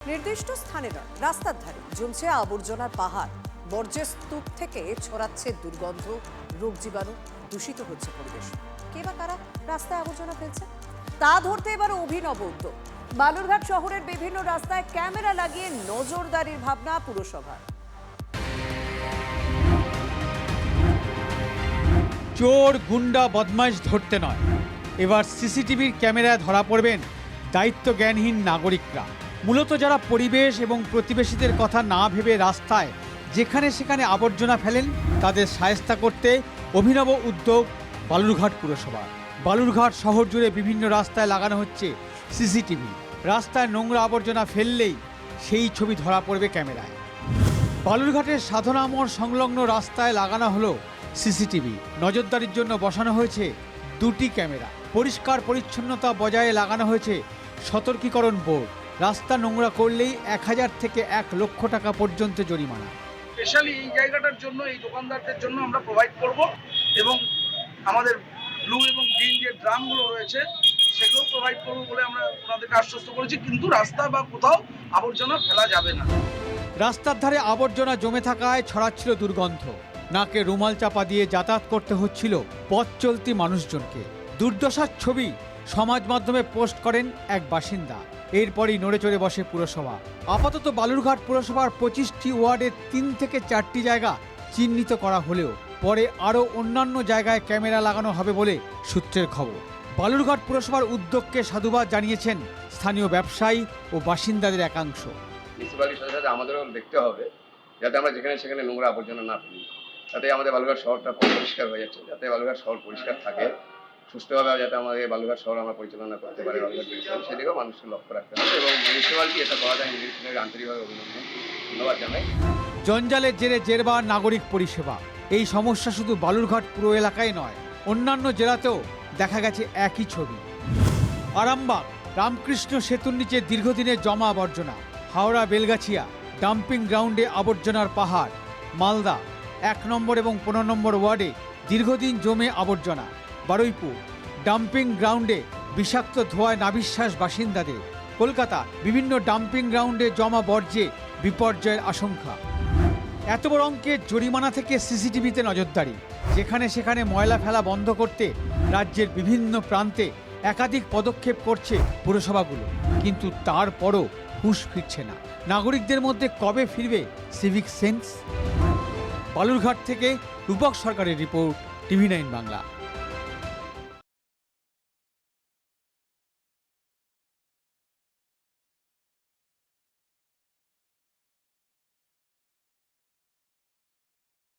নির্দিষ্ট স্থানে নয়, রাস্তার ধারে জমছে আবর্জনার পাহাড়। বর্জ্যের স্তূপ থেকে ছড়াচ্ছে দুর্গন্ধ, রোগ জীবাণু, দূষিত হচ্ছে পরিবেশ। কে বা কারা রাস্তায় আবর্জনা ফেলছে তা ধরতে এবার অভিনব উদ্যোগ। বালুরঘাট শহরের বিভিন্ন রাস্তায় ক্যামেরা লাগিয়ে নজরদারির ভাবনা পুরসভার। চোর, গুন্ডা, বদমাইশ ধরতে নয়, এবার সিসিটিভির ক্যামেরায় ধরা পড়বেন দায়িত্ব জ্ঞানহীন নাগরিকরা। মূলত যারা পরিবেশ এবং প্রতিবেশীদের কথা না ভেবে রাস্তায় যেখানে সেখানে আবর্জনা ফেলেন, তাদের শায়েস্তা করতে অভিনব উদ্যোগ বালুরঘাট পুরসভা। বালুরঘাট শহর জুড়ে বিভিন্ন রাস্তায় লাগানো হচ্ছে সিসিটিভি। রাস্তায় নোংরা আবর্জনা ফেললেই সেই ছবি ধরা পড়বে ক্যামেরায়। বালুরঘাটের সাধনা মোড় সংলগ্ন রাস্তায় লাগানো হলো সিসিটিভি। নজরদারির জন্য বসানো হয়েছে 2টি ক্যামেরা। পরিষ্কার পরিচ্ছন্নতা বজায় লাগানো হয়েছে সতর্কীকরণ বোর্ড। রাস্তা নোংরা করলেই 1000 থেকে 1 লক্ষ টাকা পর্যন্ত জরিমানা। স্পেশালি এই জায়গাটার জন্য, এই দোকানদারদের জন্য আমরা প্রোভাইড করব এবং আমাদের ব্লু এবং গ্রিন যে ড্রামগুলো রয়েছে সেগুলো প্রোভাইড করবো বলে আমরা ওনাদেরকে আশ্বস্ত করেছি। কিন্তু রাস্তা বা কোথাও আবর্জনা ফেলা যাবে না। রাস্তার ধারে আবর্জনা জমে থাকায় ছড়াচ্ছিল দুর্গন্ধ। নাকে রুমাল চাপা দিয়ে যাতায়াত করতে হচ্ছিল পথ চলতি মানুষজনকে। দুর্দশার ছবি সমাজ মাধ্যমে পোস্ট করেন এক বাসিন্দা। এরপরই নড়ে চড়ে বসে পুরসভা। আপাতত বালুরঘাট পুরসভার 25টি ওয়ার্ডের 3 থেকে 4টি জায়গা চিহ্নিত করা হলেও পরে আরও অন্যান্য জায়গায় ক্যামেরা লাগানো হবে বলে সূত্রের খবর। বালুরঘাট পুরসভার উদ্যোগকে সাধুবাদ জানিয়েছেন স্থানীয় ব্যবসায়ী ও বাসিন্দাদের একাংশ। মিউনিসিপ্যালিটির সাথে সাথে আমাদেরও দেখতে হবে যাতে আমরা যেখানে সেখানে নোংরা আবর্জনা না ফেলি। তাতে আমাদের বালুরঘাট শহরটা পরিষ্কার হয়ে যাচ্ছে। যাতে বালুরঘাট শহর পরিষ্কার থাকে, সুষ্ঠুভাবে যাতে আমাদের বালুরঘাট শহর আমরা পরিচালনা করতে পারি, বালুরঘাট মিউনিসিপ্যালিটি সেদিকেও মানুষকে লক্ষ্য রাখতে হবে এবং মিউনিসিপ্যালিটি এটা করা যায় মিউনিসিপ্যালিটির আন্তরিকভাবে ধন্যবাদ জানাই। জঞ্জালের জেরে জেরবার নাগরিক পরিষেবা। এই সমস্যা শুধু বালুরঘাট পুরো এলাকায় নয়, অন্যান্য জেলাতেও দেখা গেছে একই ছবি। আরামবাগ রামকৃষ্ণ সেতুর নিচে দীর্ঘদিনের জমা আবর্জনা। হাওড়া বেলগাছিয়া ডাম্পিং গ্রাউন্ডে আবর্জনার পাহাড়। মালদা 1 নম্বর এবং 15 নম্বর ওয়ার্ডে দীর্ঘদিন জমে আবর্জনা। বারুইপুর ডাম্পিং গ্রাউন্ডে বিষাক্ত ধোঁয়ায় নাভিশ্বাস বাসিন্দাদের। কলকাতা বিভিন্ন ডাম্পিং গ্রাউন্ডে জমা বর্জ্যে বিপর্যয়ের আশঙ্কা। এত বড় অঙ্কের জরিমানা থেকে সিসিটিভিতে নজরদারি। যেখানে সেখানে ময়লা ফেলা বন্ধ করতে রাজ্যের বিভিন্ন প্রান্তে একাধিক পদক্ষেপ করছে পুরসভাগুলো, কিন্তু তারপরও হুঁশ ফিরছে না। নাগরিকদের মধ্যে কবে ফিরবে সিভিক সেন্স? বালুরঘাট থেকে রূপক সরকারের রিপোর্ট, TV9 বাংলা।